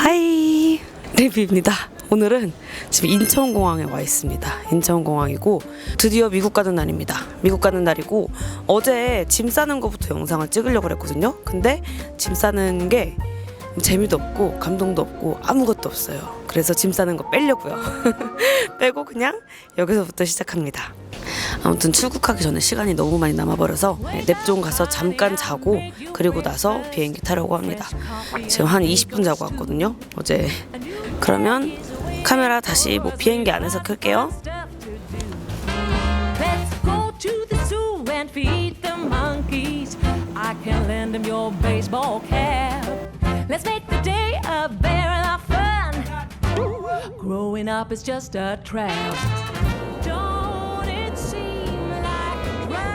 하이, 리비입니다. 오늘은 지금 인천공항에 와 있습니다. 인천공항이고 드디어 미국 가는 날입니다. 미국 가는 날이고 어제 짐 싸는 거부터 영상을 찍으려고 했거든요. 근데 짐 싸는 게 재미도 없고 감동도 없고 아무것도 없어요. 그래서 짐 싸는 거 빼려고요. 빼고 그냥 여기서부터 시작합니다. 아무튼 출국하기 전에 시간이 너무 많이 남아버려서 냅존 가서 잠깐 자고 그리고 나서 비행기 타려고 합니다. 지금 한 20분 자고 왔거든요, 어제. 그러면 카메라 다시 비행기 안에서 켤게요. Let's go to the zoo and feed the monkeys. I can lend them your baseball cap. Let's make the day a very lot of fun. Growing up is just a trap. Don't it seem like a drag?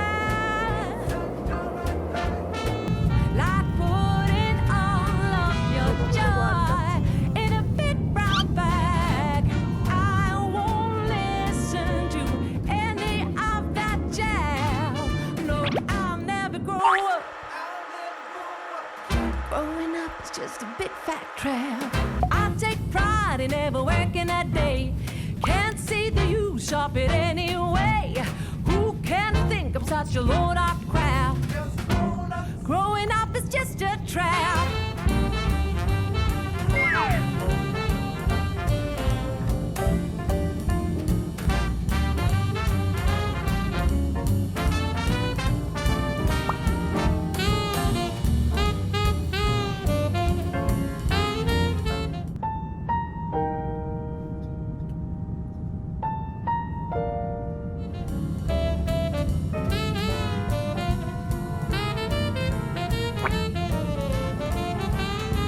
Like putting all of your joy in a big brown bag. I won't listen to any of that jazz. No, I'll never grow up. Growing up is just a big fat trap. I take pride in never working a day. Can't see the use of it anyway. Who can think I'm such a load of crap? Growing up is just a trap.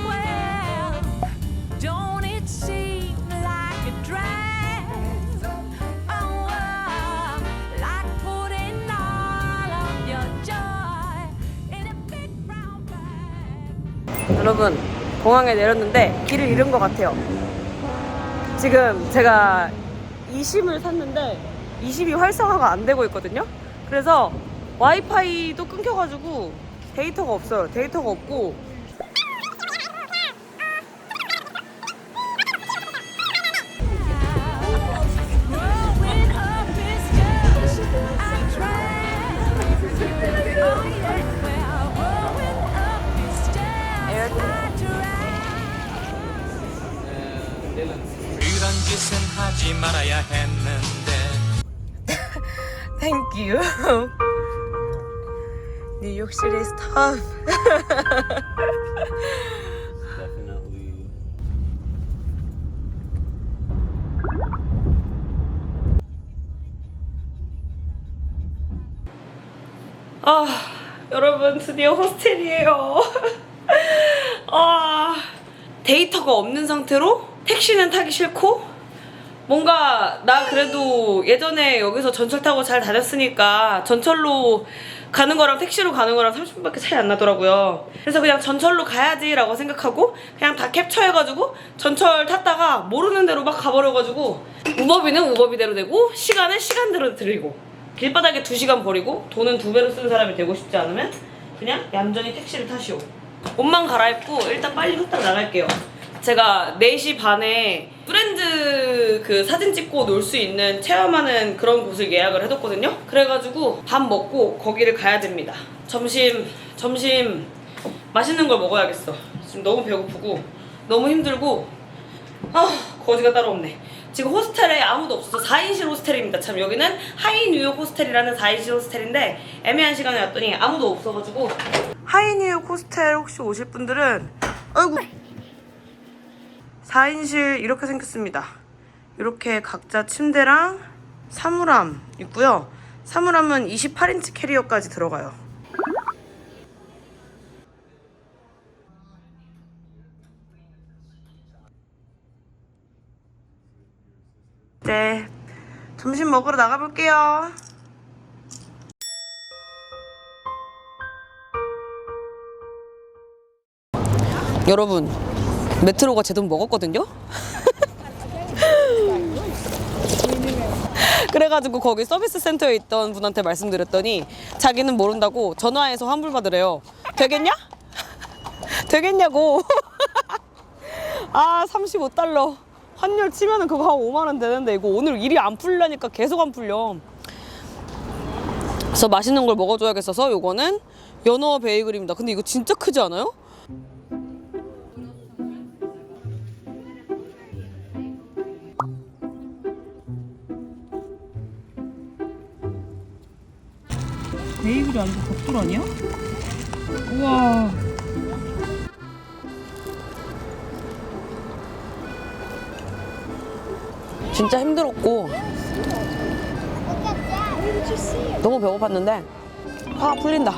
Well, don't it seem like a drag? Oh, like putting all of your joy in a big brown bag. 여러분, 공항에 내렸는데 길을 잃은 것 같아요. 지금 제가 이심을 샀는데 이심이 활성화가 안 되고 있거든요. 그래서 와이파이도 끊겨가지고 데이터가 없어요. 데이터가 없고 Growing up is just a trap. Oh, yeah, well, growing up is just a trap. 그런 짓은 하지 말아야 했는데 Thank you. 뉴욕시리 스탑. Definitely. 아, 여러분 드디어 호스텔이에요. 아, 데이터가 없는 상태로 택시는 타기 싫고 뭔가 나 그래도 예전에 여기서 전철 타고 잘 다녔으니까 전철로 가는 거랑 택시로 가는 거랑 30분밖에 차이 안 나더라고요. 그래서 그냥 전철로 가야지 라고 생각하고 그냥 다 캡처해가지고 전철 탔다가 모르는 대로 막 가버려가지고 우버비는 우버비대로 되고 시간은 시간대로 들이고 길바닥에 2시간 버리고 돈은 2배로 쓰는 사람이 되고 싶지 않으면 그냥 얌전히 택시를 타시오. 옷만 갈아입고 일단 빨리 후딱 나갈게요. 제가 4시 반에 프렌즈 그 사진 찍고 놀 수 있는 체험하는 그런 곳을 예약을 해뒀거든요. 그래가지고 밥 먹고 거기를 가야 됩니다. 점심 맛있는 걸 먹어야겠어. 지금 너무 배고프고 너무 힘들고 거지가 따로 없네. 지금 호스텔에 아무도 없어서 4인실 호스텔입니다. 참 여기는 하이 뉴욕 호스텔이라는 4인실 호스텔인데 애매한 시간에 왔더니 아무도 없어가지고 하이 뉴욕 호스텔 혹시 오실 분들은 아이고 4인실 이렇게 생겼습니다. 이렇게 각자 침대랑 사물함 있고요. 사물함은 28인치 캐리어까지 들어가요. 네, 점심 먹으러 나가볼게요. 여러분, 메트로가 제 돈 먹었거든요? 그래가지고 거기 서비스 센터에 있던 분한테 말씀드렸더니 자기는 모른다고 전화해서 환불받으래요. 되겠냐? 되겠냐고. 아 35달러 환율 치면은 그거 한 5만 원 되는데 이거 오늘 일이 안 풀리니까 계속 안 풀려. 그래서 맛있는 걸 먹어줘야겠어서 요거는 연어 베이글입니다. 근데 이거 진짜 크지 않아요? 베이글이 완전 겉돌 아니야? 우와. 진짜 힘들었고 너무 배고팠는데 화가 풀린다.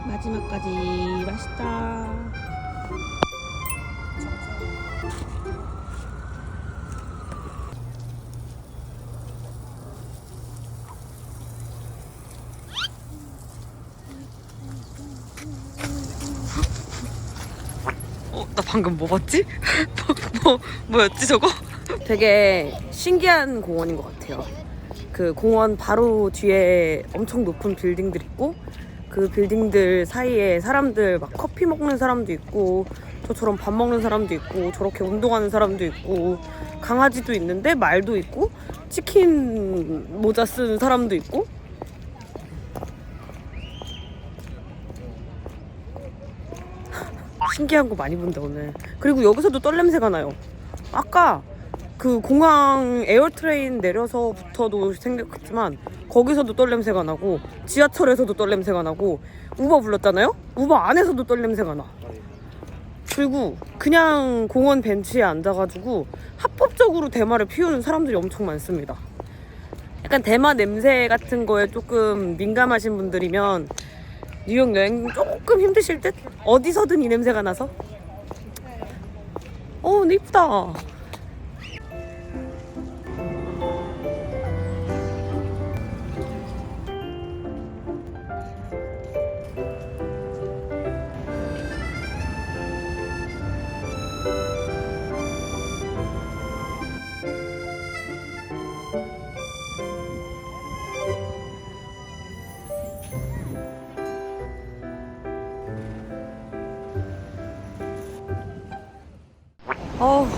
마지막까지 맛있다. 나 방금 뭐 봤지? 뭐였지 저거? 되게 신기한 공원인 것 같아요. 그 공원 바로 뒤에 엄청 높은 빌딩들 있고 그 빌딩들 사이에 사람들 막 커피 먹는 사람도 있고 저처럼 밥 먹는 사람도 있고 저렇게 운동하는 사람도 있고 강아지도 있는데 말도 있고 치킨 모자 쓰는 사람도 있고 신기한 거 많이 본다 오늘. 그리고 여기서도 떨 냄새가 나요. 아까 그 공항 에어트레인 내려서부터도 생각했지만 거기서도 떨 냄새가 나고 지하철에서도 떨 냄새가 나고 우버 불렀잖아요? 우버 안에서도 떨 냄새가 나. 그리고 그냥 공원 벤치에 앉아가지고 합법적으로 대마를 피우는 사람들이 엄청 많습니다. 약간 대마 냄새 같은 거에 조금 민감하신 분들이면 뉴욕 여행 조금 힘드실 듯? 어디서든 이 냄새가 나서. 근데 이쁘다.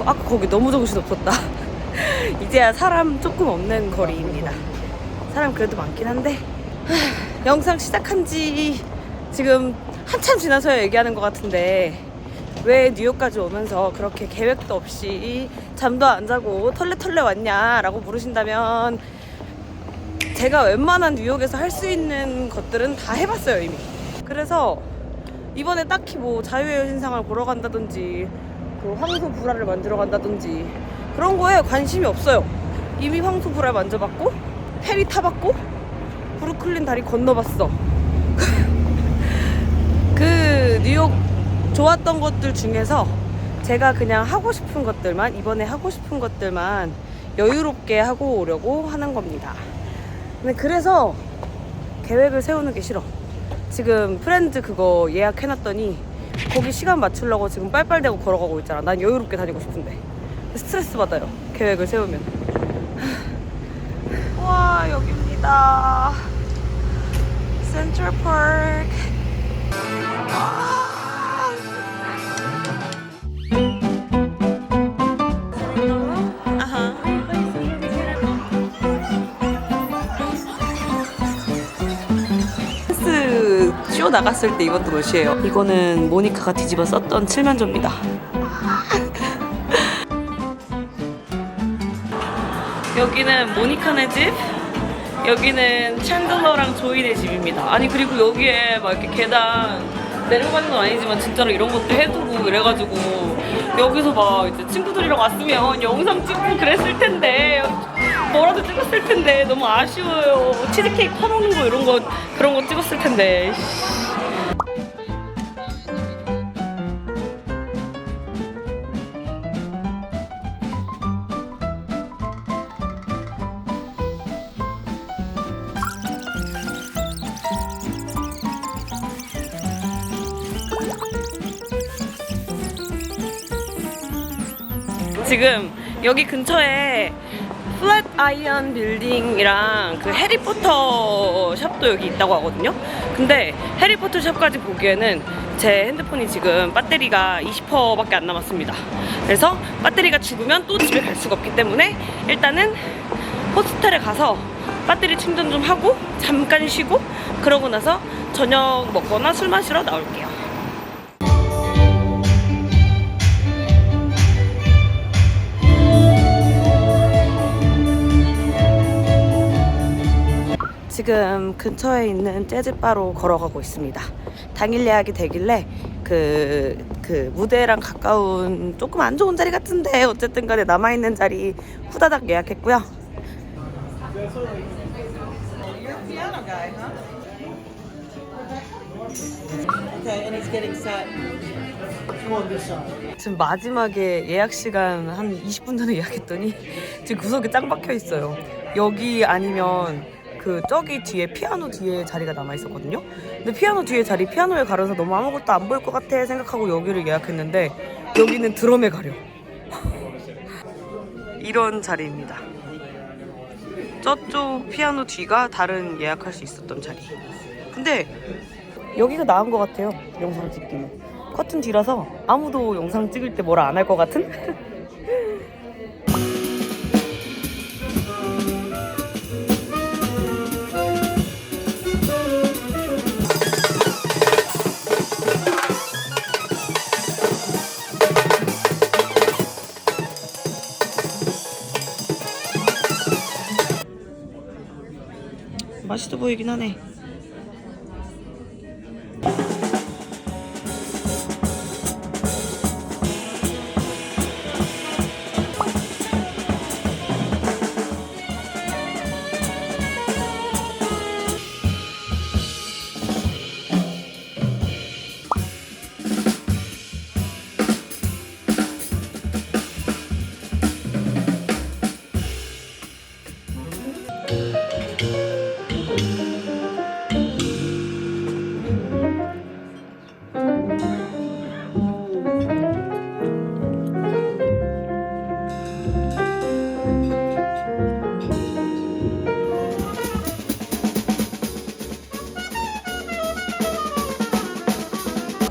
아까 거기 너무 정신없었다. 이제야 사람 조금 없는 거리입니다. 사람 그래도 많긴 한데 영상 시작한 지 지금 한참 지나서야 얘기하는 것 같은데 왜 뉴욕까지 오면서 그렇게 계획도 없이 잠도 안 자고 털레 왔냐라고 물으신다면 제가 웬만한 뉴욕에서 할 수 있는 것들은 다 해봤어요 이미. 그래서 이번에 딱히 뭐 자유의 여신상을 보러 간다든지 그 황소 불화를 만들어 간다든지 그런 거에 관심이 없어요. 이미 황소 불화 만져봤고 페리 타봤고 브루클린 다리 건너봤어. 그 뉴욕 좋았던 것들 중에서 제가 그냥 하고 싶은 것들만 이번에 하고 싶은 것들만 여유롭게 하고 오려고 하는 겁니다. 근데 그래서 계획을 세우는 게 싫어. 지금 프렌즈 그거 예약해놨더니 거기 시간 맞추려고 지금 빨빨대고 걸어가고 있잖아. 난 여유롭게 다니고 싶은데 스트레스 받아요 계획을 세우면. 와 여기입니다. 센트럴 파크. 쇼 나갔을 때 입었던 옷이에요. 이거는 모니카가 뒤집어 썼던 칠면조입니다. 여기는 모니카네 집, 여기는 챈들러랑 조이네 집입니다. 아니 그리고 여기에 막 이렇게 계단 내려가는 건 아니지만 진짜로 이런 것도 해두고 이래가지고 여기서 막 이제 친구들이랑 왔으면 영상 찍고 그랬을 텐데 뭐라도 찍었을 텐데 너무 아쉬워요. 치즈케이크 파놓는 거 이런 거 그런 거 찍었을 텐데. 지금 여기 근처에 플랫 아이언 빌딩이랑 그 해리포터 샵도 여기 있다고 하거든요. 근데 해리포터 샵까지 보기에는 제 핸드폰이 지금 배터리가 20%밖에 안 남았습니다. 그래서 배터리가 죽으면 또 집에 갈 수가 없기 때문에 일단은 호스텔에 가서 배터리 충전 좀 하고 잠깐 쉬고 그러고 나서 저녁 먹거나 술 마시러 나올게요. 지금 근처에 있는 재즈바로 걸어가고 있습니다. 당일 예약이 되길래 그 무대랑 가까운 조금 안 좋은 자리 같은데 어쨌든 간에 남아있는 자리 후다닥 예약했고요. 지금 마지막에 예약 시간 한 20분 전에 예약했더니 지금 구석에 짱 박혀 있어요. 여기 아니면 그 저기 뒤에 피아노 뒤에 자리가 남아 있었거든요. 근데 피아노 뒤에 자리 피아노에 가려서 너무 아무것도 안 보일 것 같아 생각하고 여기를 예약했는데 여기는 드럼에 가려. 이런 자리입니다. 저쪽 피아노 뒤가 다른 예약할 수 있었던 자리. 근데 여기가 나은 것 같아요. 영상 찍기는. 커튼 뒤라서 아무도 영상 찍을 때 뭐라 안 할 것 같은? 맛있어 보이긴 하네.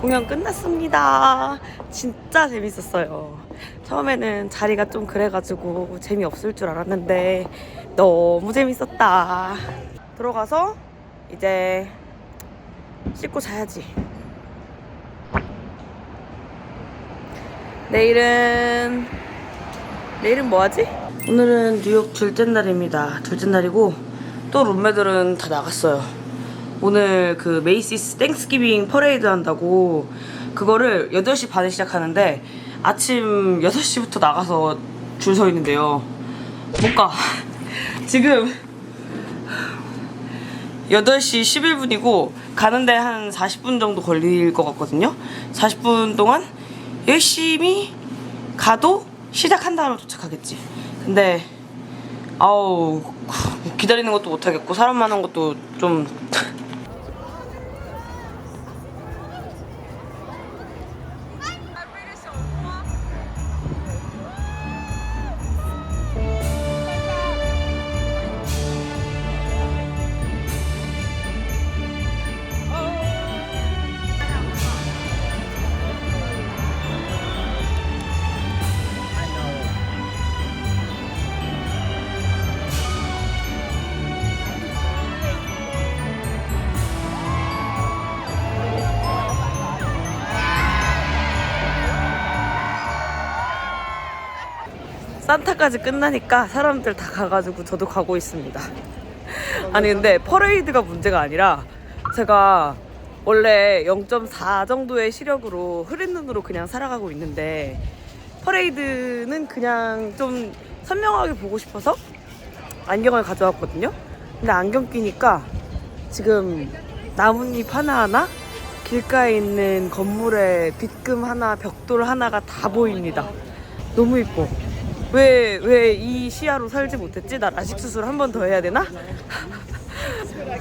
공연 끝났습니다. 진짜 재밌었어요. 처음에는 자리가 좀 그래가지고 재미없을 줄 알았는데 너무 재밌었다. 들어가서 이제 씻고 자야지. 내일은 뭐하지? 오늘은 뉴욕 둘째 날입니다. 둘째 날이고 또 룸메들은 다 나갔어요. 오늘 그 메이시스 땡스기빙 퍼레이드 한다고 그거를 8시 반에 시작하는데 아침 6시부터 나가서 줄 서 있는데요. 못 가. 지금 8시 11분이고 가는데 한 40분 정도 걸릴 것 같거든요. 40분 동안 열심히 가도 시작한 다음에 도착하겠지. 근데 아우 기다리는 것도 못하겠고 사람 많은 것도 좀 산타까지 끝나니까 사람들 다 가가지고 저도 가고 있습니다. 아니 근데 퍼레이드가 문제가 아니라 제가 원래 0.4 정도의 시력으로 흐린 눈으로 그냥 살아가고 있는데 퍼레이드는 그냥 좀 선명하게 보고 싶어서 안경을 가져왔거든요. 근데 안경 끼니까 지금 나뭇잎 하나하나 길가에 있는 건물의 빗금 하나 벽돌 하나가 다 보입니다. 너무 이뻐. 왜 이 시야로 살지 못했지? 나 라식 수술 한 번 더 해야 되나?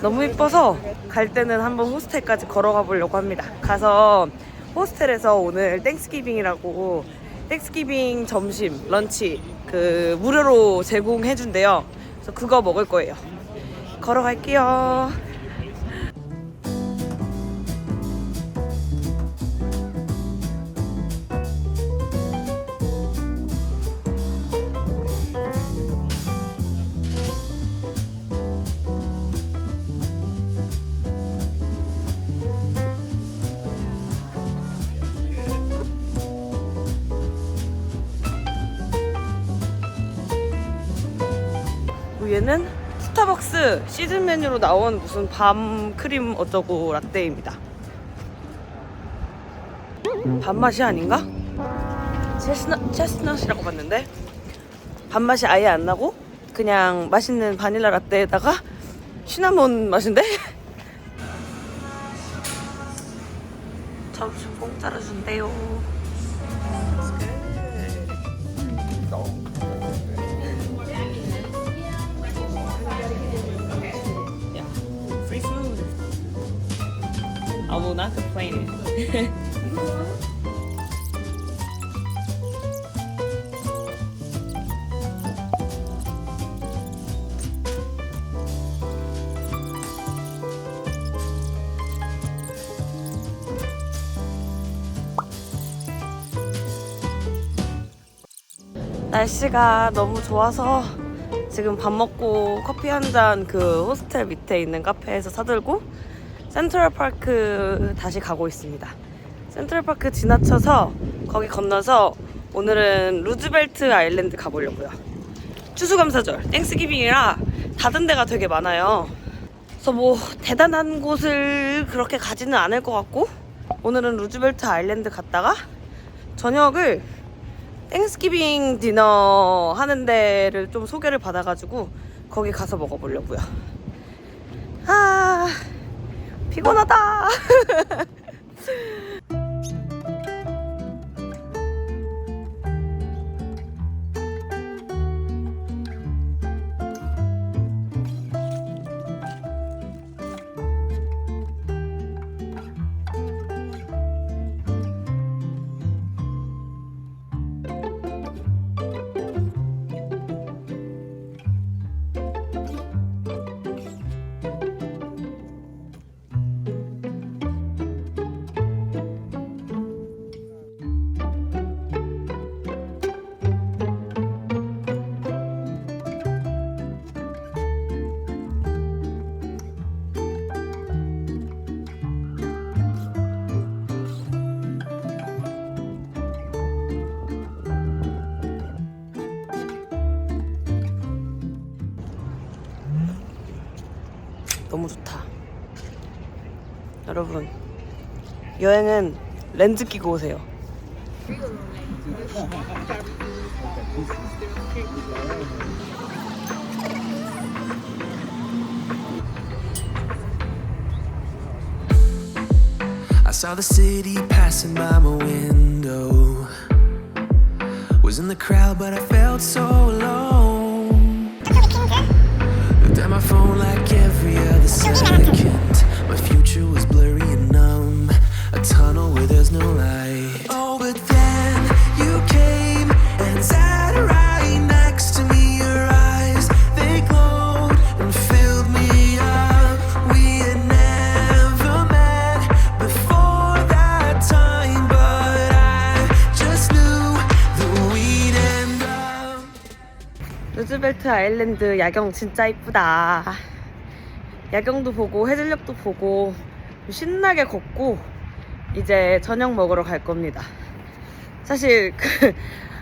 너무 이뻐서 갈 때는 한번 호스텔까지 걸어가 보려고 합니다. 가서 호스텔에서 오늘 땡스기빙이라고 땡스기빙 점심, 런치 그 무료로 제공해준대요. 그래서 그거 먹을 거예요. 걸어갈게요. 얘는 스타벅스 시즌 메뉴로 나온 무슨 밤 크림 어쩌고 라떼입니다. 밥맛이 아닌가? 체스넛이라고 봤는데 밥맛이 아예 안 나고 그냥 맛있는 바닐라 라떼에다가 시나몬 맛인데? 점심 공짜로 준대요. Free food. I will not complain. 날씨가 너무 좋아서 지금 밥 먹고 커피 한 잔 그 호스텔 밑에 있는 카페에서 사들고 센트럴파크 다시 가고 있습니다. 센트럴파크 지나쳐서 거기 건너서 오늘은 루즈벨트 아일랜드 가보려고요. 추수감사절, 땡스기빙이라 닫은 데가 되게 많아요. 그래서 뭐 대단한 곳을 그렇게 가지는 않을 것 같고 오늘은 루즈벨트 아일랜드 갔다가 저녁을 땡스기빙 디너 하는 데를 좀 소개를 받아가지고 거기 가서 먹어보려고요. 아, 피곤하다. 너무 좋다. 여러분, 여행은 렌즈 끼고 오세요. I saw the city passing by my window. Was in the crowd, but I felt so alone. Looked at my phone like every other second. My future was blurry and numb. A tunnel where there's no light. Oh, but then you came and sat right next to me. Your eyes, they glowed and filled me up. We had never met before that time, but I just knew that we'd end up. 루즈벨트 아일랜드 야경 진짜 이쁘다. 야경도 보고 해질녘도 보고 신나게 걷고 이제 저녁 먹으러 갈 겁니다. 사실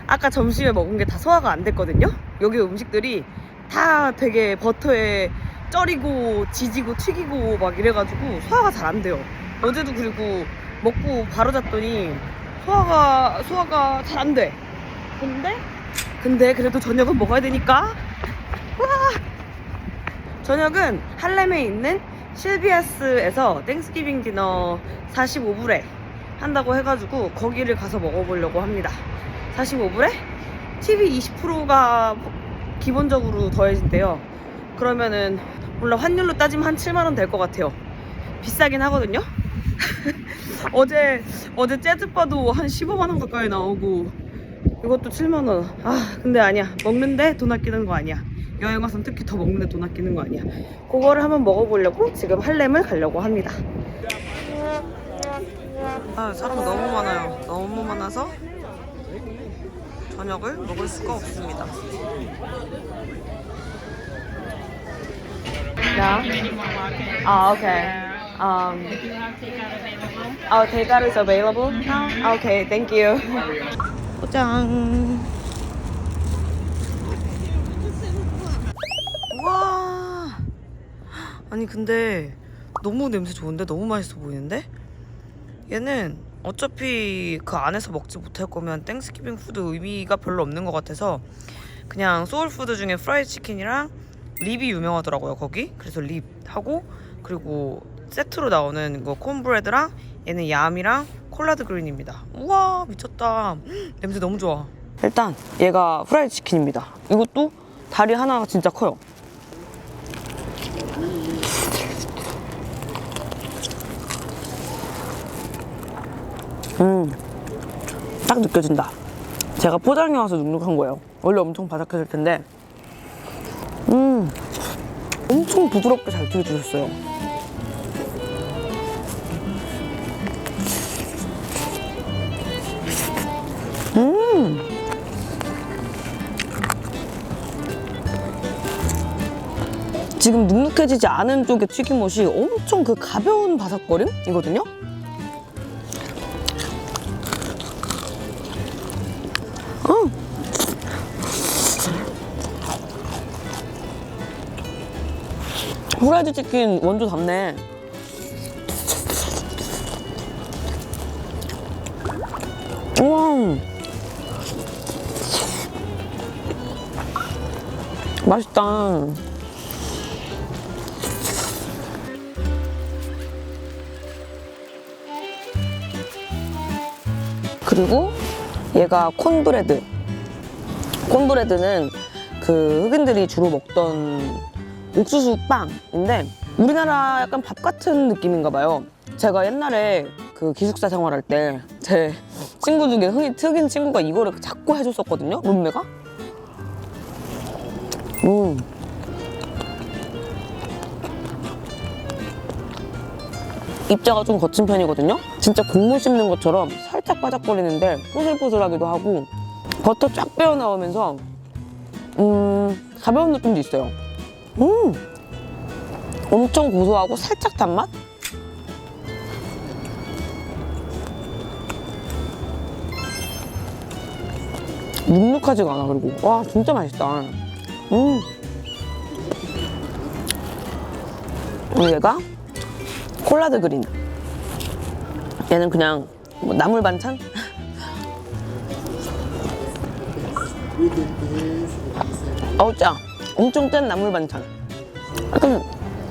아까 점심에 먹은 게 다 소화가 안 됐거든요. 여기 음식들이 다 되게 버터에 쪄리고 지지고 튀기고 막 이래가지고 소화가 잘 안 돼요. 어제도 그리고 먹고 바로 잤더니 소화가 잘 안 돼. 근데 그래도 저녁은 먹어야 되니까. 와! 저녁은 할렘에 있는 실비아스에서 땡스기빙 디너 45불에 한다고 해가지고 거기를 가서 먹어보려고 합니다. 45불에 TV 20%가 기본적으로 더해진대요. 그러면은 몰라, 환율로 따지면 한 7만원 될 것 같아요. 비싸긴 하거든요. 어제 재즈바도 한 15만원 가까이 나오고 이것도 7만 원. 아 근데 아니야. 먹는데 돈 아끼는 거 아니야. 여행 와서는 특히 더 먹는데 돈 아끼는 거 아니야. 그거를 한번 먹어보려고 지금 할렘을 가려고 합니다. 아 사람 너무 많아요. 너무 많아서 저녁을 먹을 수가 없습니다. 야. 아 오케이. takeout is available now? Okay, thank you. 짠. 와. 아니 근데 너무 냄새 좋은데? 너무 맛있어 보이는데? 얘는 어차피 그 안에서 먹지 못할 거면 땡스기빙 푸드 의미가 별로 없는 것 같아서 그냥 소울푸드 중에 프라이드 치킨이랑 립이 유명하더라고요 거기. 그래서 립하고 그리고 세트로 나오는 거 콘브레드랑 얘는 얌이랑 콜라드 그린입니다. 우와 미쳤다. 냄새 너무 좋아. 일단 얘가 프라이드 치킨입니다. 이것도 다리 하나가 진짜 커요. 딱 느껴진다. 제가 포장해 와서 눅눅한 거예요. 원래 엄청 바삭했을 텐데 엄청 부드럽게 잘 튀겨주셨어요. 지금 눅눅해지지 않은 쪽의 튀김옷이 엄청 그 가벼운 바삭거림이거든요? 후라이드 치킨 원조 답네. 우와 맛있다. 그리고 얘가 콘브레드. 콘브레드는 그 흑인들이 주로 먹던 옥수수 빵인데 우리나라 약간 밥 같은 느낌인가 봐요. 제가 옛날에 그 기숙사 생활할 때 제 친구 중에 흑인 친구가 이거를 자꾸 해줬었거든요. 룸메가. 입자가 좀 거친 편이거든요. 진짜 국물 씹는 것처럼 살짝 바삭거리는데 포슬포슬하기도 하고 버터 쫙 빼어 나오면서 가벼운 느낌도 있어요. 엄청 고소하고 살짝 단맛? 눅눅하지가 않아. 그리고 와 진짜 맛있다. 얘가 콜라드 그린. 얘는 그냥 뭐 나물 반찬? 어우 짜. 엄청 짠 나물 반찬. 약간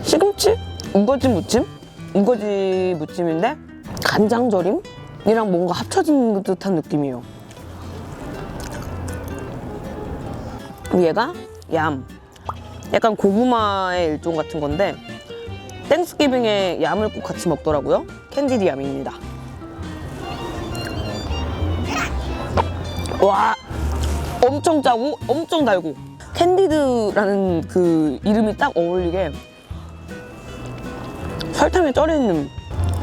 시금치? 우거지 무침? 우거지 무침인데 간장절임이랑 뭔가 합쳐진 듯한 느낌이에요. 얘가 얌. 약간 고구마의 일종 같은 건데 땡스기빙에 얌을 꼭 같이 먹더라고요. 캔디드 얌입니다. 와 엄청 짜고 엄청 달고 캔디드라는 그 이름이 딱 어울리게 설탕에 쩔어있는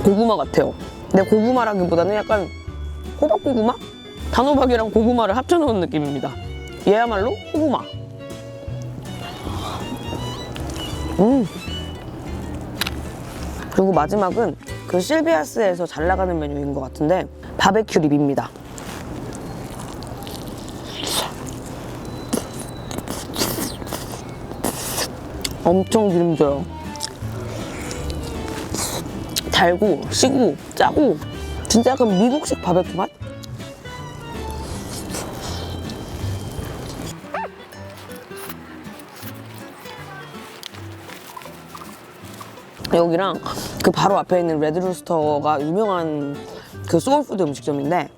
고구마 같아요. 근데 고구마라기보다는 약간 호박고구마? 단호박이랑 고구마를 합쳐놓은 느낌입니다. 얘야말로 고구마. 그리고 마지막은 그 실비아스에서 잘 나가는 메뉴인 것 같은데 바베큐 립입니다. 엄청 기름져요. 달고 시고 짜고 진짜 약간 미국식 바베큐 맛? 여기랑 그 바로 앞에 있는 레드루스터가 유명한 그 소울푸드 음식점인데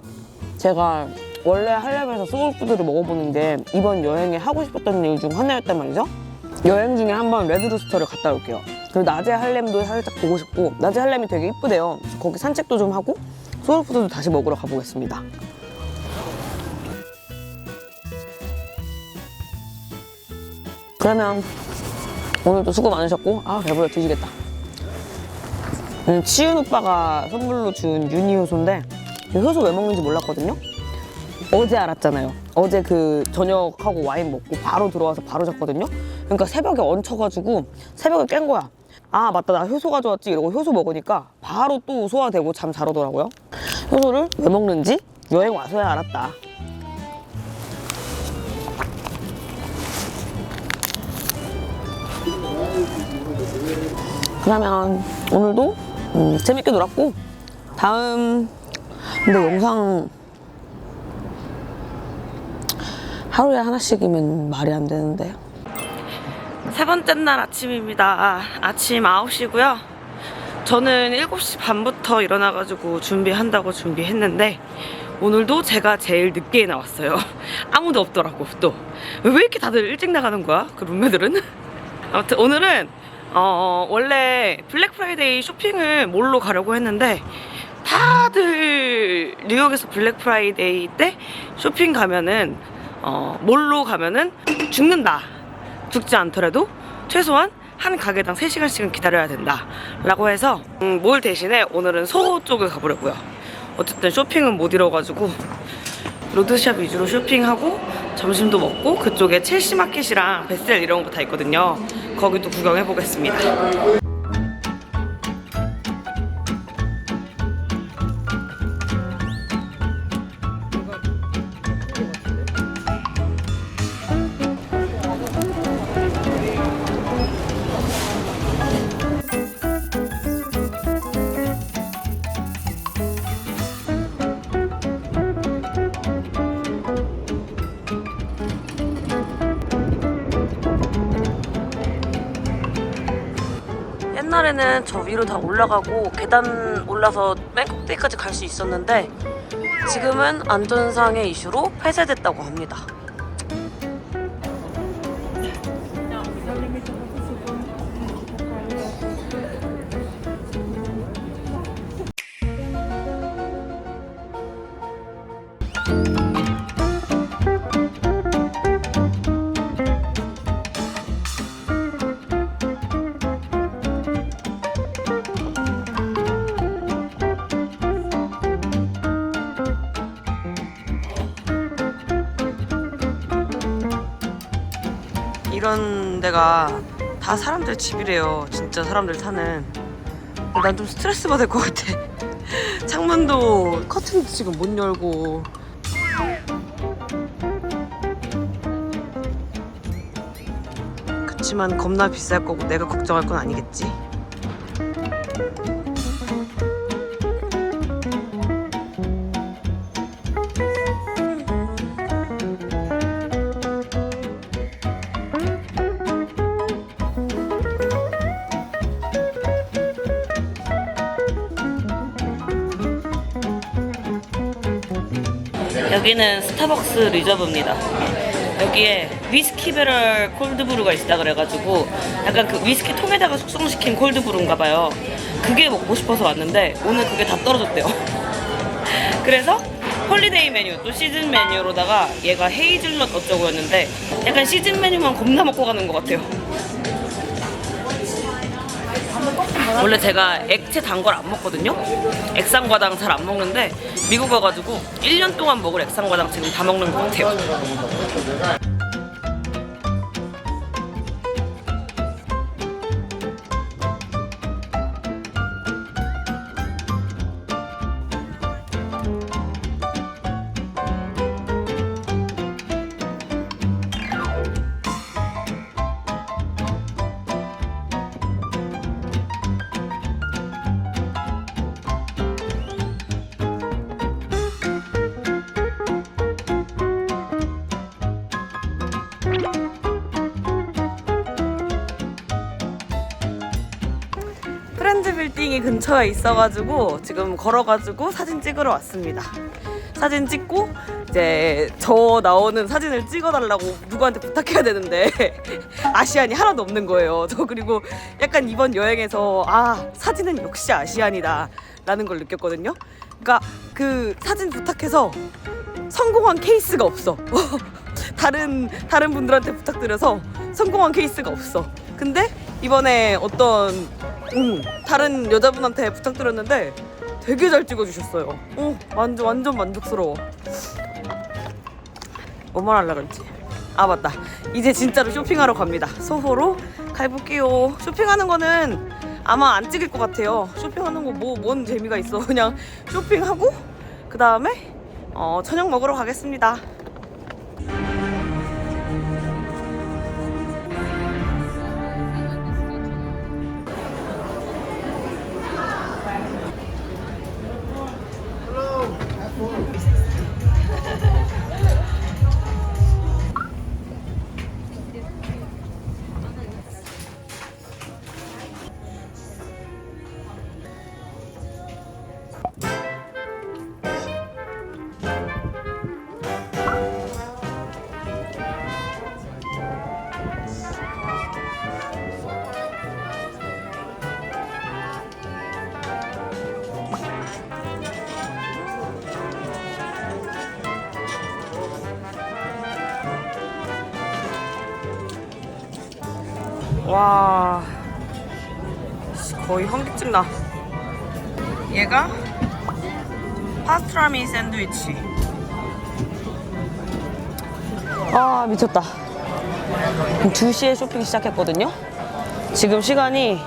제가 원래 할렘에서 소울푸드를 먹어보는 게 이번 여행에 하고 싶었던 일 중 하나였단 말이죠. 여행 중에 한번 레드루스터를 갔다 올게요. 그리고 낮에 할렘도 살짝 보고 싶고 낮에 할렘이 되게 이쁘대요. 그래서 거기 산책도 좀 하고 소울푸드도 다시 먹으러 가보겠습니다. 그러면 오늘도 수고 많으셨고, 아 배불러 뒤지겠다. 치윤 오빠가 선물로 준 유니 효소인데, 이 효소 왜 먹는지 몰랐거든요. 어제 알았잖아요. 어제 그 저녁하고 와인 먹고 바로 들어와서 바로 잤거든요. 그러니까 새벽에 얹혀가지고 새벽에 깬 거야. 아 맞다, 나 효소 가져왔지 이러고 효소 먹으니까 바로 또 소화되고 잠 잘 오더라고요. 효소를 왜 먹는지 여행 와서야 알았다. 그러면 오늘도 재밌게 놀았고, 다음 근데 영상 하루에 하나씩이면 말이 안 되는데. 세 번째 날 아침입니다. 아침 9시고요. 저는 7시 반부터 일어나가지고 준비한다고 준비했는데 오늘도 제가 제일 늦게 나왔어요. 아무도 없더라고. 또 왜 이렇게 다들 일찍 나가는 거야? 그 룸메들은? 아무튼 오늘은 원래 블랙 프라이데이 쇼핑을 몰로 가려고 했는데 다들 뉴욕에서 블랙 프라이데이 때 쇼핑 가면은 몰로 가면은 죽는다. 죽지 않더라도 최소한 한 가게당 3시간씩은 기다려야 된다 라고 해서 몰 대신에 오늘은 소호 쪽을 가보려고요. 어쨌든 쇼핑은 못 이뤄가지고 로드샵 위주로 쇼핑하고 점심도 먹고 그쪽에 첼시 마켓이랑 베셀 이런 거 다 있거든요. 거기도 구경해보겠습니다. 옛날에는 저 위로 다 올라가고 계단 올라서 맨 꼭대기까지 갈 수 있었는데 지금은 안전상의 이슈로 폐쇄됐다고 합니다. 이런 데가 다 사람들 집이래요. 진짜 사람들 사는. 난 좀 스트레스 받을 것 같아. 창문도 커튼도 지금 못 열고. 그치만 겁나 비쌀 거고 내가 걱정할 건 아니겠지. 여기는 스타벅스 리저브입니다. 여기에 위스키 배럴 콜드브루가 있다 그래가지고 약간 그 위스키 통에다가 숙성시킨 콜드브루인가 봐요. 그게 먹고 싶어서 왔는데 오늘 그게 다 떨어졌대요. 그래서 홀리데이 메뉴, 또 시즌 메뉴로다가 얘가 헤이즐넛 어쩌고였는데 약간 시즌 메뉴만 겁나 먹고 가는 것 같아요. 원래 제가 액체 단 걸 안 먹거든요. 액상과당 잘 안 먹는데 미국 와가지고 1년 동안 먹을 액상과당 지금 다 먹는 것 같아요. 프렌즈 빌딩이 근처에 있어가지고 지금 걸어가지고 사진 찍으러 왔습니다. 사진 찍고 이제 저 나오는 사진을 찍어달라고 누구한테 부탁해야 되는데 아시안이 하나도 없는 거예요. 저 그리고 약간 이번 여행에서 아 사진은 역시 아시안이다 라는 걸 느꼈거든요. 그러니까 그 사진 부탁해서 성공한 케이스가 없어. 다른 분들한테 부탁드려서 성공한 케이스가 없어. 근데 이번에 어떤 다른 여자분한테 부탁드렸는데 되게 잘 찍어주셨어요. 완전 만족스러워. 뭐 말하려고 그랬지? 아 맞다, 이제 진짜로 쇼핑하러 갑니다. 소호로 가볼게요. 쇼핑하는 거는 아마 안 찍을 것 같아요. 쇼핑하는 거 뭔 재미가 있어. 그냥 쇼핑하고 그 다음에 저녁 먹으러 가겠습니다. 와, 거의 현기증 나. 얘가 파스트라미 샌드위치. 아 미쳤다. 2시에 쇼핑 시작했거든요. 지금 시간이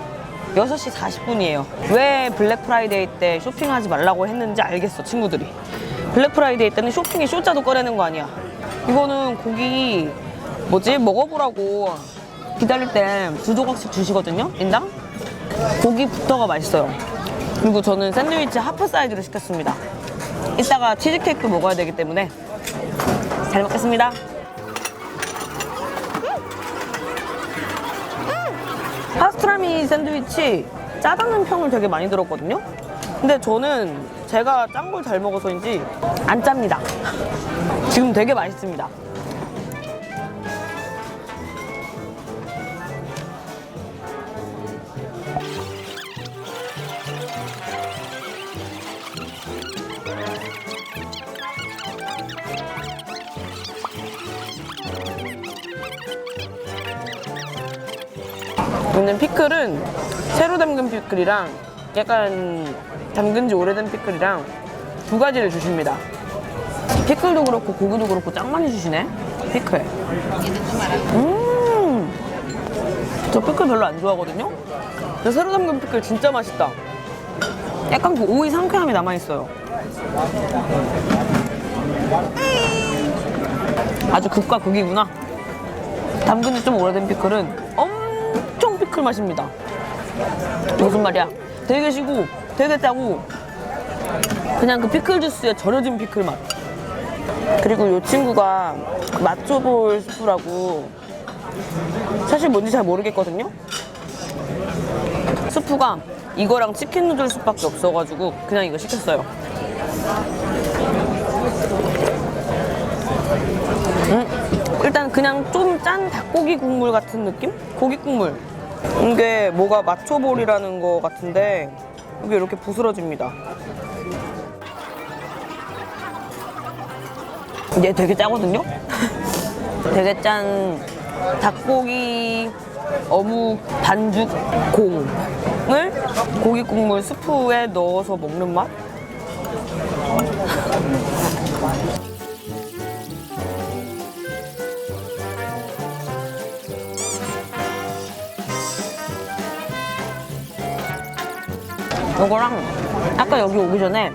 6시 40분이에요 왜 블랙 프라이데이 때 쇼핑하지 말라고 했는지 알겠어. 친구들이 블랙 프라이데이 때는 쇼핑에 쇼자도 꺼내는 거 아니야. 이거는 고기 먹어보라고 기다릴 때 2조각씩 주시거든요, 인당. 고기부터가 맛있어요. 그리고 저는 샌드위치 하프 사이즈로 시켰습니다. 이따가 치즈케이크 먹어야 되기 때문에 잘 먹겠습니다. 파스트라미 샌드위치 짜다는 평을 되게 많이 들었거든요. 근데 저는 제가 짠 걸 잘 먹어서인지 안 짭니다. 지금 되게 맛있습니다. 있는 피클은 새로 담근 피클이랑 약간 담근 지 오래된 피클이랑 2가지를 주십니다. 피클도 그렇고 고기도 그렇고 짱 많이 주시네. 피클. 저 피클 별로 안 좋아하거든요. 근데 새로 담근 피클 진짜 맛있다. 약간 그 오이 상쾌함이 남아있어요. 아주 극과 극이구나. 담근 지 좀 오래된 피클은 엄청 피클 맛입니다. 무슨 말이야? 되게 시고 되게 짜고 그냥 그 피클 주스에 절여진 피클 맛. 그리고 이 친구가 마초볼 스프라고 사실 뭔지 잘 모르겠거든요. 스프가 이거랑 치킨 누들 스프밖에 없어가지고 그냥 이거 시켰어요. 일단 그냥 좀 짠 닭고기 국물 같은 느낌? 고기 국물. 이게 뭐가 마초볼이라는 거 같은데 이게 이렇게 부스러집니다. 얘 되게 짜거든요? 되게 짠 닭고기 어묵 반죽 공을 고기 국물 스프에 넣어서 먹는 맛? 이거랑 아까 여기 오기 전에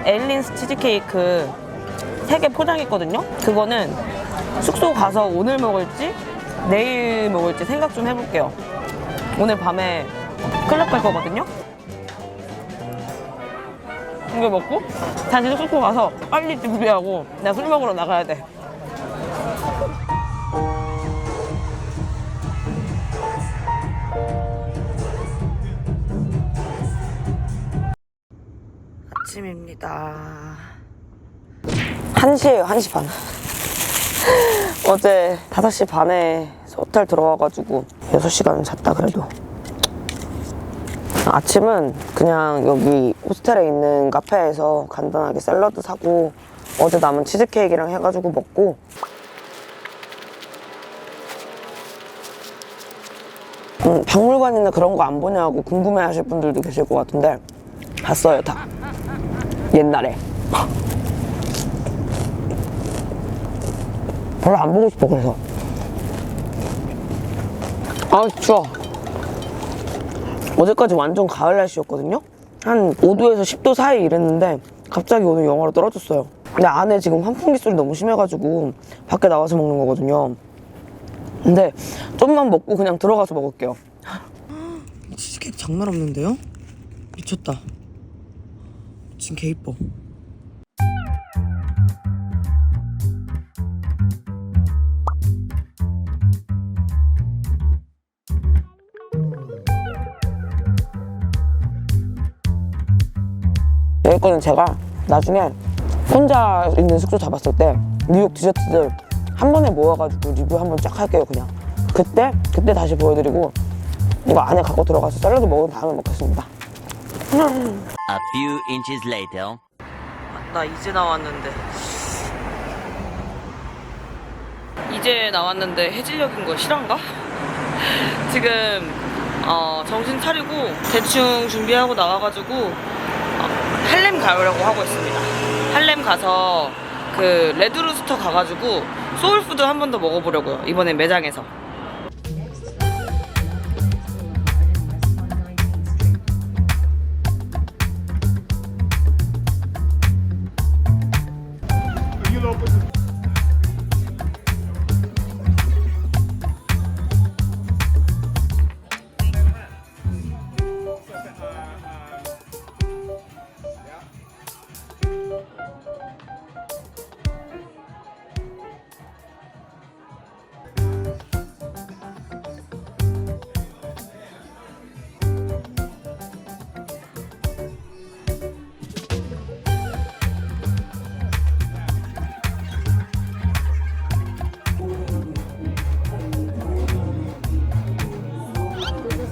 에일린스 치즈케이크 3개 포장했거든요? 그거는 숙소 가서 오늘 먹을지 내일 먹을지 생각 좀 해볼게요. 오늘 밤에 클럽 갈 거거든요? 이거 먹고 다시 숙소 가서 빨리 준비하고 내가 술 먹으러 나가야 돼. 아침입니다. 1시에요, 1시 반. 어제 5시 반에 호텔 들어와가지고 6시간 잤다 그래도. 아침은 그냥 여기 호스텔에 있는 카페에서 간단하게 샐러드 사고 어제 남은 치즈케이크랑 해가지고 먹고 박물관이나 그런 거 안 보냐고 궁금해하실 분들도 계실 것 같은데 봤어요 다 옛날에. 별로 안 보고 싶어. 그래서 아 추워. 어제까지 완전 가을 날씨였거든요. 한 5도에서 10도 사이 이랬는데 갑자기 오늘 영하로 떨어졌어요. 근데 안에 지금 환풍기 소리 너무 심해가지고 밖에 나와서 먹는 거거든요. 근데 좀만 먹고 그냥 들어가서 먹을게요. 이 치즈케이크 장난 없는데요? 미쳤다. 지금 개 이뻐. 여기 거는 제가 나중에 혼자 있는 숙소 잡았을 때 뉴욕 디저트들 한 번에 모아가지고 리뷰 한번 쫙 할게요. 그냥 그때 다시 보여드리고 이거 안에 갖고 들어가서 샐러드 먹은 다음에 먹겠습니다. A few inches later. 나 이제 나왔는데 해질녘인 거 실한가? 지금 정신 차리고 대충 준비하고 나와가지고 할렘 가려고 하고 있습니다. 할렘 가서 그 레드루스터 가가지고 소울푸드 한 번 더 먹어보려고요. 이번엔 매장에서.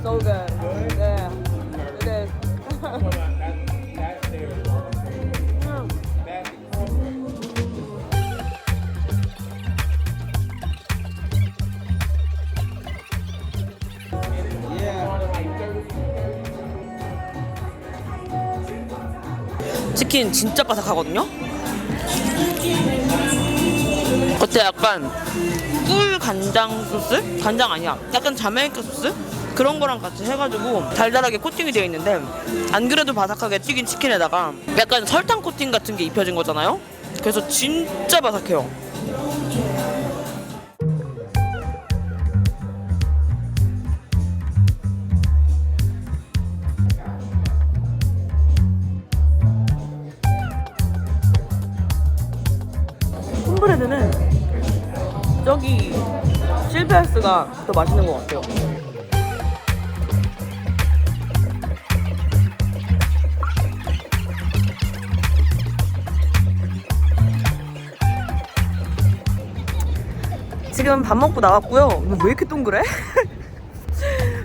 So good. Yeah, it is. 치킨 진짜 바삭하거든요? 겉에 약간 꿀 간장 소스? 간장 아니야. 약간 자메이카 소스? 그런 거랑 같이 해가지고 달달하게 코팅이 되어 있는데 안 그래도 바삭하게 튀긴 치킨에다가 약간 설탕 코팅 같은 게 입혀진 거잖아요? 그래서 진짜 바삭해요. 홈브레드는 저기 실베하우스가 더 맛있는 것 같아요. 지금 밥 먹고 나왔고요. 왜 이렇게 동그래?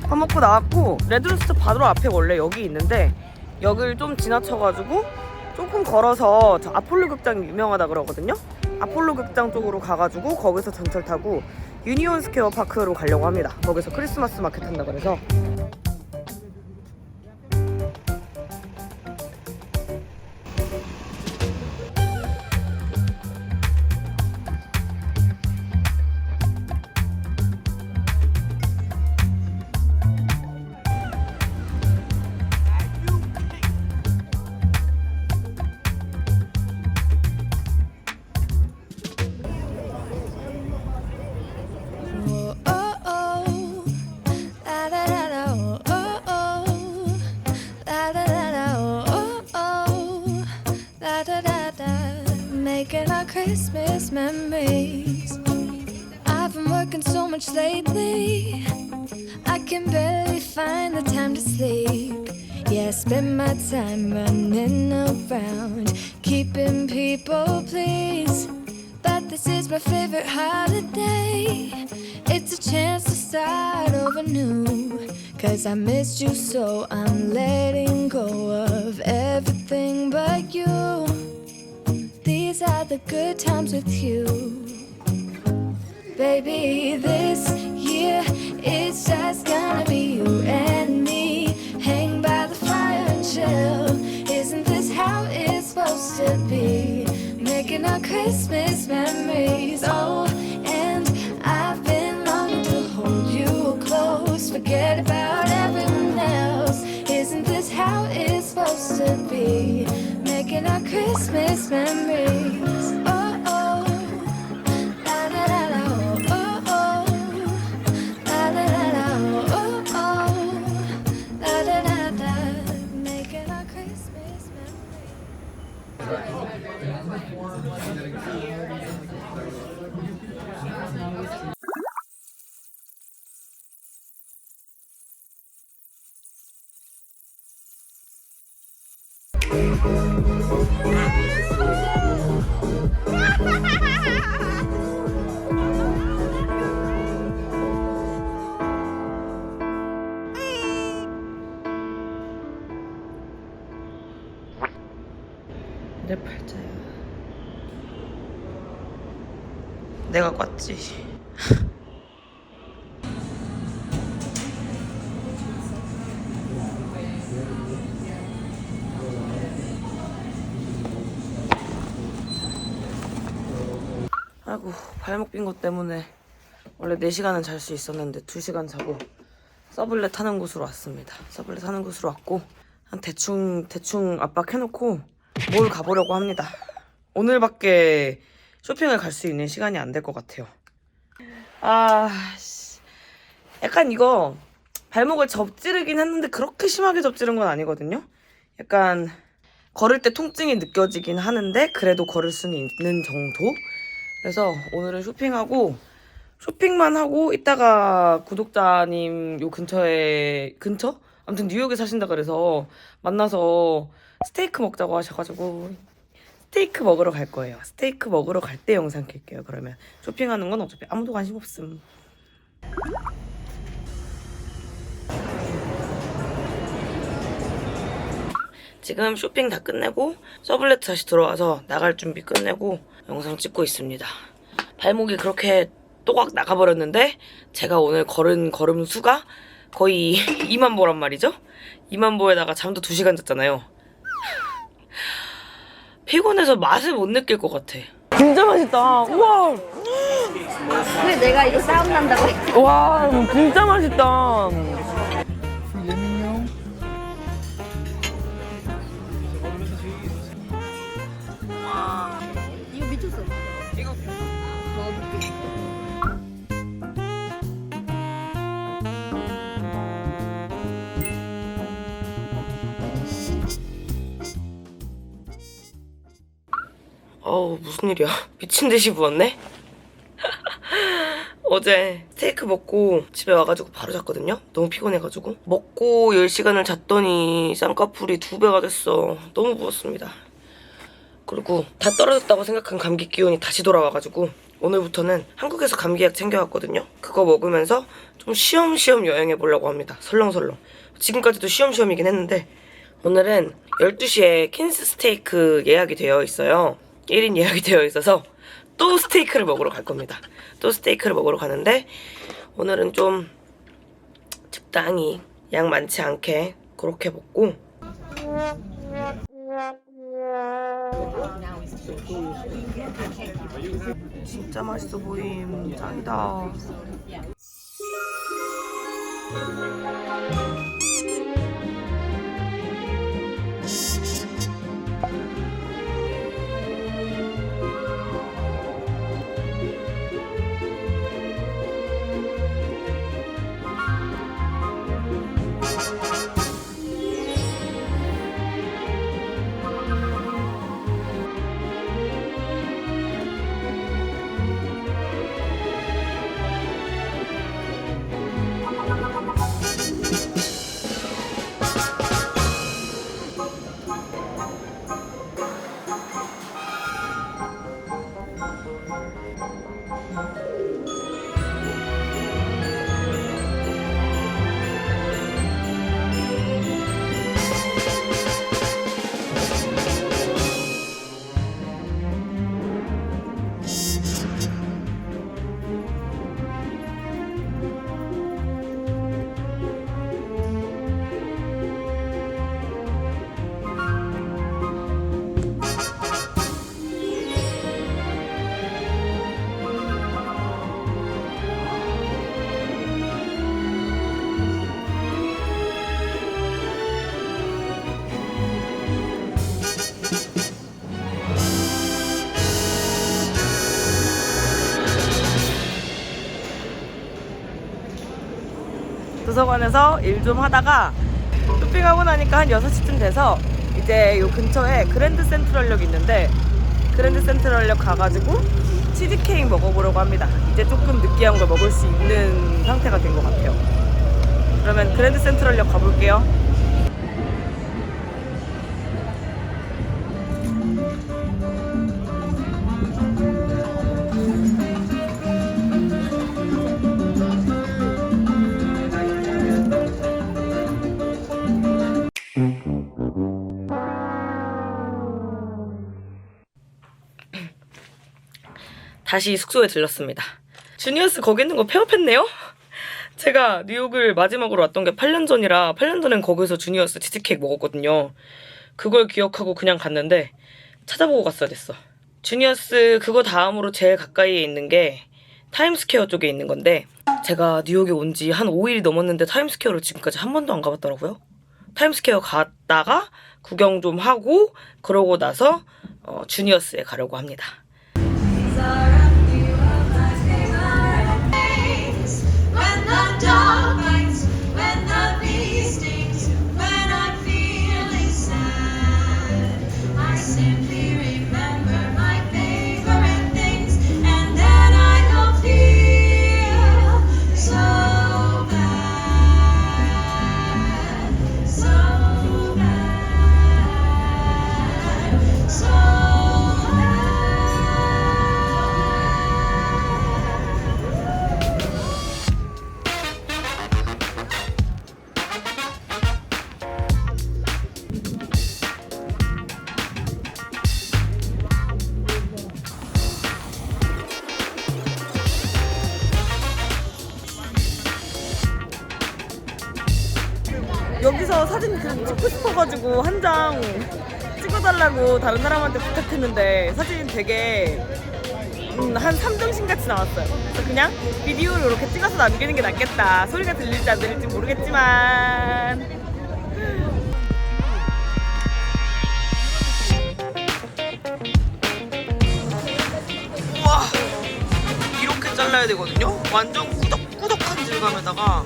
밥 먹고 나왔고 레드루스터 바로 앞에 원래 여기 있는데 여길 좀 지나쳐가지고 조금 걸어서 저 아폴로 극장이 유명하다 그러거든요. 아폴로 극장 쪽으로 가가지고 거기서 전철 타고 유니온 스퀘어 파크로 가려고 합니다. 거기서 크리스마스 마켓 한다 그래서. Making our Christmas memories. I've been working so much lately, I can barely find the time to sleep. Yeah, I spend my time running around, keeping people pleased. But this is my favorite holiday. It's a chance to start over new. Cause I missed you so I'm letting go of everything but you. These are the good times with you. Baby, this year It's just gonna be you and me. Hang by the fire and chill. Isn't this how it's supposed to be? Making our Christmas memories. Oh, and I've been longing to hold you close. Forget about everyone else. Isn't this how it's supposed to be? Making our Christmas memories. Oh, oh. La la la la. Oh, oh. La la la la. Oh, oh. La la la la. Making our Christmas memories. 내 팔자야. 내가 꿨지. 아이고, 발목 빈 것 때문에 원래 4시간은 잘 수 있었는데 2시간 자고 서블렛 타는 곳으로 왔습니다. 서블렛 타는 곳으로 왔고 한 대충 압박해놓고 뭘 가보려고 합니다. 오늘밖에 쇼핑을 갈 수 있는 시간이 안 될 것 같아요. 약간 이거 발목을 접지르긴 했는데 그렇게 심하게 접지른 건 아니거든요. 약간 걸을 때 통증이 느껴지긴 하는데 그래도 걸을 수는 있는 정도? 그래서 오늘은 쇼핑만 하고 이따가 구독자님 요 근처? 아무튼 뉴욕에 사신다 그래서 만나서 스테이크 먹자고 하셔가지고 스테이크 먹으러 갈 거예요. 스테이크 먹으러 갈 때 영상 킬게요. 그러면 쇼핑하는 건 어차피 아무도 관심 없음. 지금 쇼핑 다 끝내고 서블렛 다시 들어와서 나갈 준비 끝내고 영상 찍고 있습니다. 발목이 그렇게 또각 나가버렸는데 제가 오늘 걸은 걸음 수가 거의 2만 보란 말이죠? 2만 보에다가 잠도 2시간 잤잖아요. 피곤해서 맛을 못 느낄 것 같아. 진짜 맛있다. 우와. 왜 내가 이거 싸움 난다고 했지? 와, 진짜 맛있다. 이거 미쳤어. 이거 먹어볼게. 어우, 무슨 일이야. 미친 듯이 부었네? 어제 스테이크 먹고 집에 와가지고 바로 잤거든요? 너무 피곤해가지고. 먹고 10시간을 잤더니 쌍꺼풀이 2배가 됐어. 너무 부었습니다. 그리고 다 떨어졌다고 생각한 감기 기운이 다시 돌아와가지고 오늘부터는 한국에서 감기약 챙겨왔거든요? 그거 먹으면서 좀 쉬엄쉬엄 여행해보려고 합니다. 설렁설렁. 지금까지도 쉬엄쉬엄이긴 했는데 오늘은 12시에 킨스 스테이크 예약이 되어 있어요. 1인 예약이 되어 있어서 또 스테이크를 먹으러 갈 겁니다. 또 스테이크를 먹으러 가는데 오늘은 좀 적당히 양 많지 않게 그렇게 먹고 진짜 맛있어 보임. 짱이다. 도서관에서 일 좀 하다가 쇼핑하고 나니까 한 6시쯤 돼서 이제 요 근처에 그랜드 센트럴역 있는데 그랜드 센트럴역 가가지고 치즈케이크 먹어보려고 합니다. 이제 조금 느끼한 걸 먹을 수 있는 상태가 된 것 같아요. 그러면 그랜드 센트럴역 가볼게요. 다시 숙소에 들렀습니다. 주니어스 거기 있는 거 폐업했네요? 제가 뉴욕을 마지막으로 왔던 게 8년 전이라 8년 전엔 거기서 주니어스 치즈케이크 먹었거든요. 그걸 기억하고 그냥 갔는데 찾아보고 갔어야 됐어. 주니어스 그거 다음으로 제일 가까이에 있는 게 타임스퀘어 쪽에 있는 건데 제가 뉴욕에 온 지 한 5일이 넘었는데 타임스퀘어를 지금까지 한 번도 안 가봤더라고요. 타임스퀘어 갔다가 구경 좀 하고 그러고 나서 주니어스에 가려고 합니다. 여기서 사진 찍고 싶어가지고 한 장 찍어달라고 다른 사람한테 부탁했는데 사진 되게 한 3등신 같이 나왔어요. 그래서 그냥 비디오를 이렇게 찍어서 남기는 게 낫겠다. 소리가 들릴지 안 들릴지 모르겠지만 우와 이렇게 잘라야 되거든요. 완전 꾸덕꾸덕한 질감에다가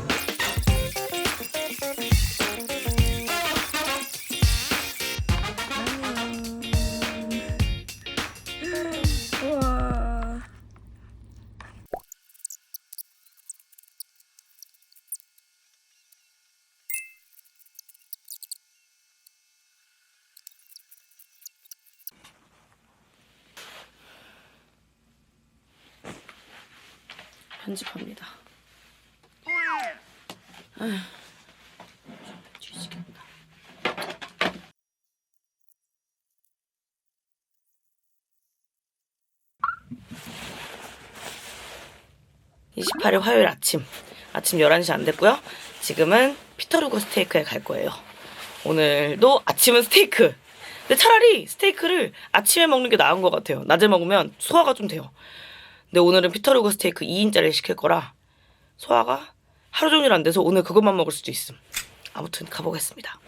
편집합니다. 뒤지겠다. 28일 화요일 아침 11시 안 됐고요. 지금은 피터루거 스테이크에 갈 거예요. 오늘도 아침은 스테이크. 근데 차라리 스테이크를 아침에 먹는 게 나은 것 같아요. 낮에 먹으면 소화가 좀 돼요. 근데 오늘은 피터루거 스테이크 2인짜리를 시킬 거라 소화가 하루 종일 안 돼서 오늘 그것만 먹을 수도 있음. 아무튼 가보겠습니다.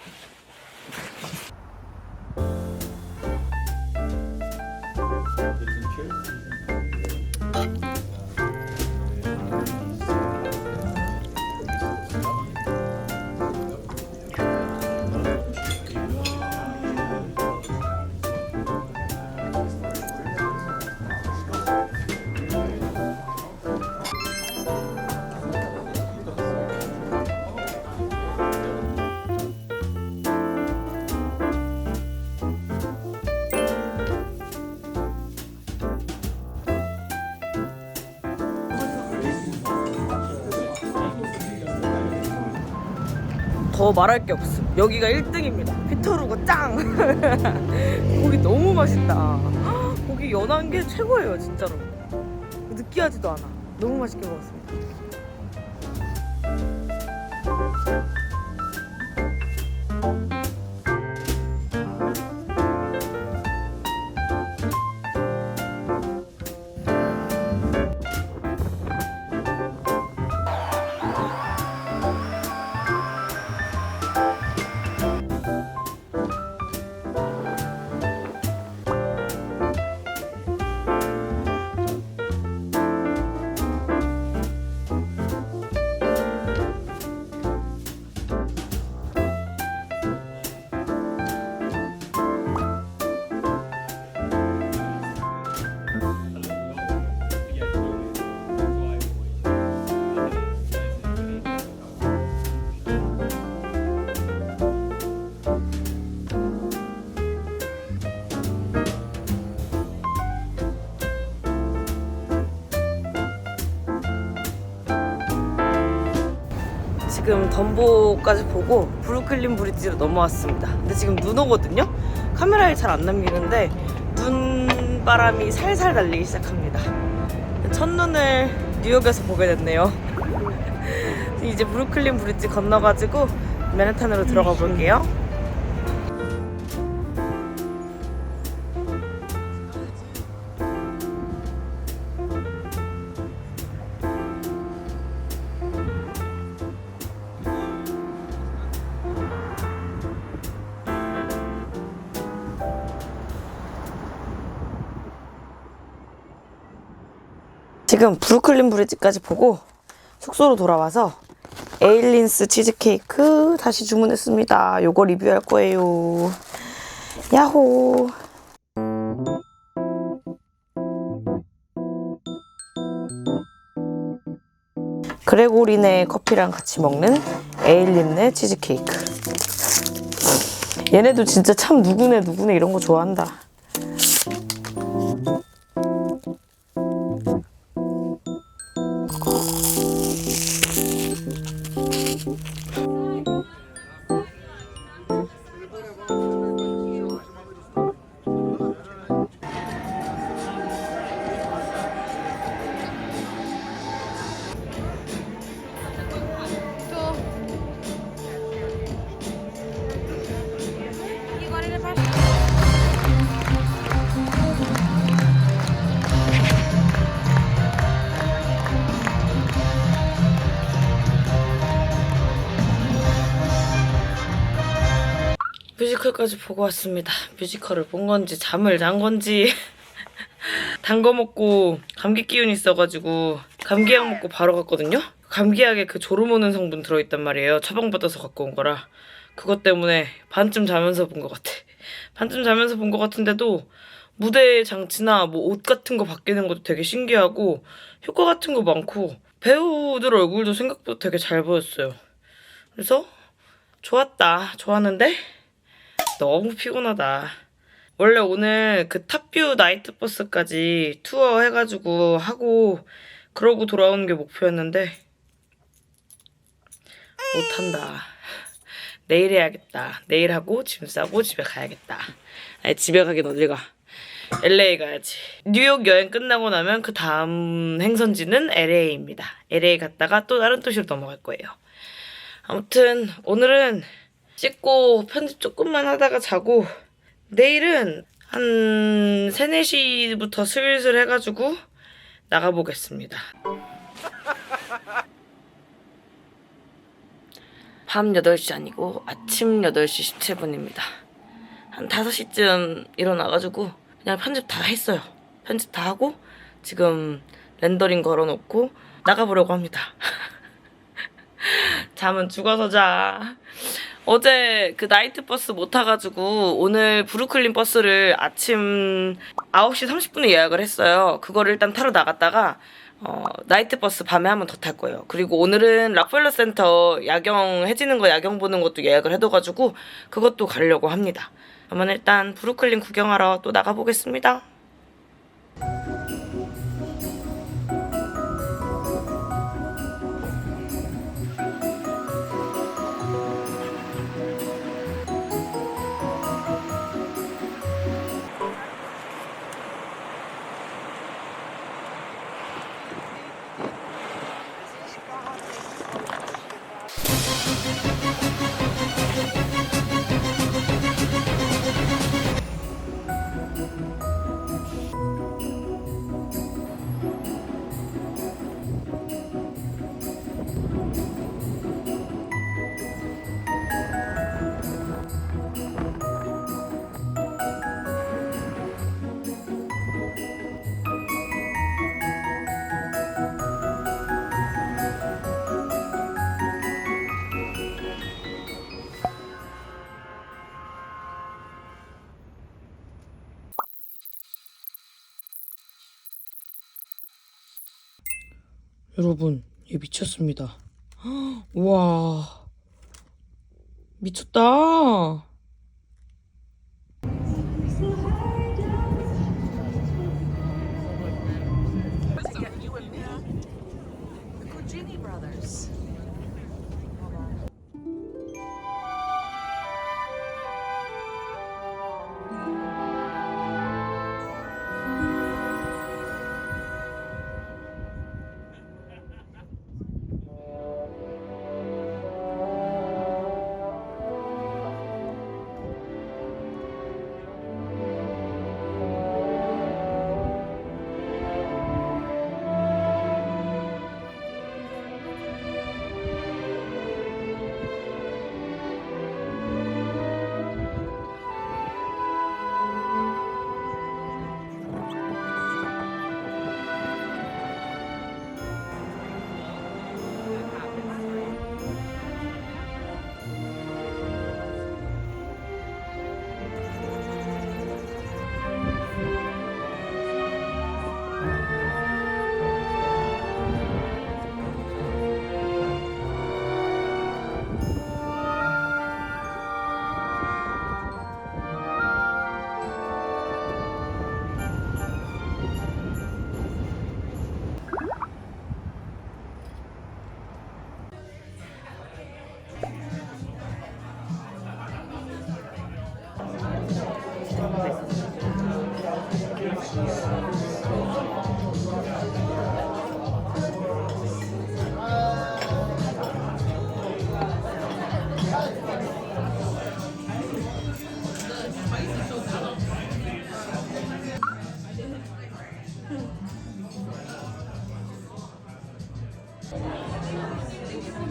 더 말할 게 없음. 여기가 1등입니다. 피터루거 짱! 고기 너무 맛있다. 고기 연한 게 최고예요, 진짜로. 느끼하지도 않아. 너무 맛있게 먹었습니다. 지금 덤보까지 보고 브루클린 브리지로 넘어왔습니다. 근데 지금 눈 오거든요? 카메라에 잘 안 남기는데 눈바람이 살살 날리기 시작합니다. 첫눈을 뉴욕에서 보게 됐네요. 이제 브루클린 브리지 건너가지고 맨해튼으로 들어가 볼게요. 지금 브루클린 브리지까지 보고 숙소로 돌아와서 에일린스 치즈케이크 다시 주문했습니다. 요거 리뷰할 거예요. 야호. 그레고리네 커피랑 같이 먹는 에일린네 치즈케이크. 얘네도 진짜 참 누구네 이런 거 좋아한다. 뮤지컬까지 보고 왔습니다. 뮤지컬을 본 건지 잠을 잔 건지 단 거 먹고 감기 기운이 있어가지고 감기약 먹고 바로 갔거든요. 감기약에 그 졸음 오는 성분 들어있단 말이에요. 처방받아서 갖고 온 거라. 그것 때문에 반쯤 자면서 본 것 같아. 반쯤 자면서 본 것 같은데도 무대 장치나 뭐 옷 같은 거 바뀌는 것도 되게 신기하고 효과 같은 거 많고 배우들 얼굴도 생각보다 되게 잘 보였어요. 그래서 좋았다. 좋았는데 너무 피곤하다. 원래 오늘 그 탑뷰 나이트 버스까지 투어 해가지고 하고 그러고 돌아오는 게 목표였는데 못한다. 내일 해야겠다. 내일 하고 짐 싸고 집에 가야겠다. 아니 집에 가긴 어딜 가. LA 가야지. 뉴욕 여행 끝나고 나면 그 다음 행선지는 LA입니다. LA 갔다가 또 다른 도시로 넘어갈 거예요. 아무튼 오늘은 씻고 편집 조금만 하다가 자고 내일은 한 3, 4시부터 슬슬 해가지고 나가보겠습니다. 밤 8시 아니고 아침 8시 17분입니다. 한 5시쯤 일어나가지고 그냥 편집 다 했어요. 편집 다 하고 지금 렌더링 걸어놓고 나가보려고 합니다. 잠은 죽어서 자. 어제 그 나이트 버스 못 타가지고 오늘 브루클린 버스를 아침 9시 30분에 예약을 했어요. 그거를 일단 타러 나갔다가 나이트 버스 밤에 한 번 더 탈 거예요. 그리고 오늘은 락펠러 센터 야경 해지는 거 야경 보는 것도 예약을 해둬가지고 그것도 가려고 합니다. 그러면 일단 브루클린 구경하러 또 나가보겠습니다. 여러분, 얘 미쳤습니다. 우와, 미쳤다.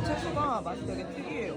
채소가 맛이 되게 특이해요.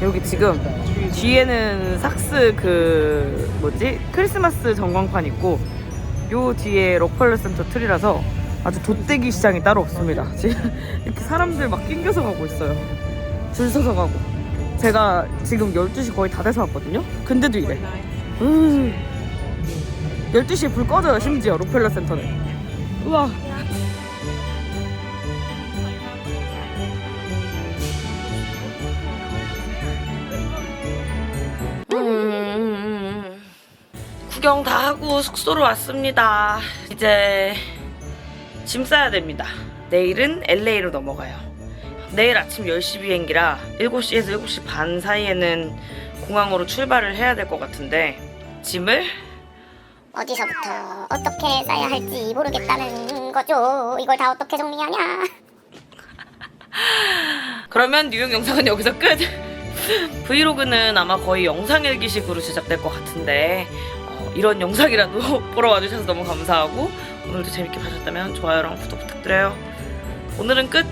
여기 지금 뒤에는 삭스 그 뭐지 크리스마스 전광판 있고 요 뒤에 록펠러 센터 틀이라서 아주 돗대기 시장이 따로 없습니다. 지금 이렇게 사람들 막 낑겨서 가고 있어요. 줄 서서 가고. 제가 지금 12시 거의 다 돼서 왔거든요. 근데도 이래. 12시에 불 꺼져요. 심지어 록펠러 센터는. 우와. 구경 다 하고 숙소로 왔습니다. 이제 짐 싸야 됩니다. 내일은 LA로 넘어가요. 내일 아침 10시 비행기라 7시에서 7시 반 사이에는 공항으로 출발을 해야 될 것 같은데 짐을 어디서부터 어떻게 싸야 할지 모르겠다는 거죠. 이걸 다 어떻게 정리하냐. 그러면 뉴욕 영상은 여기서 끝! 브이로그는 아마 거의 영상일기식으로 제작될 것 같은데 이런 영상이라도 보러 와주셔서 너무 감사하고 오늘도 재밌게 봐주셨다면 좋아요랑 구독 부탁드려요. 오늘은 끝!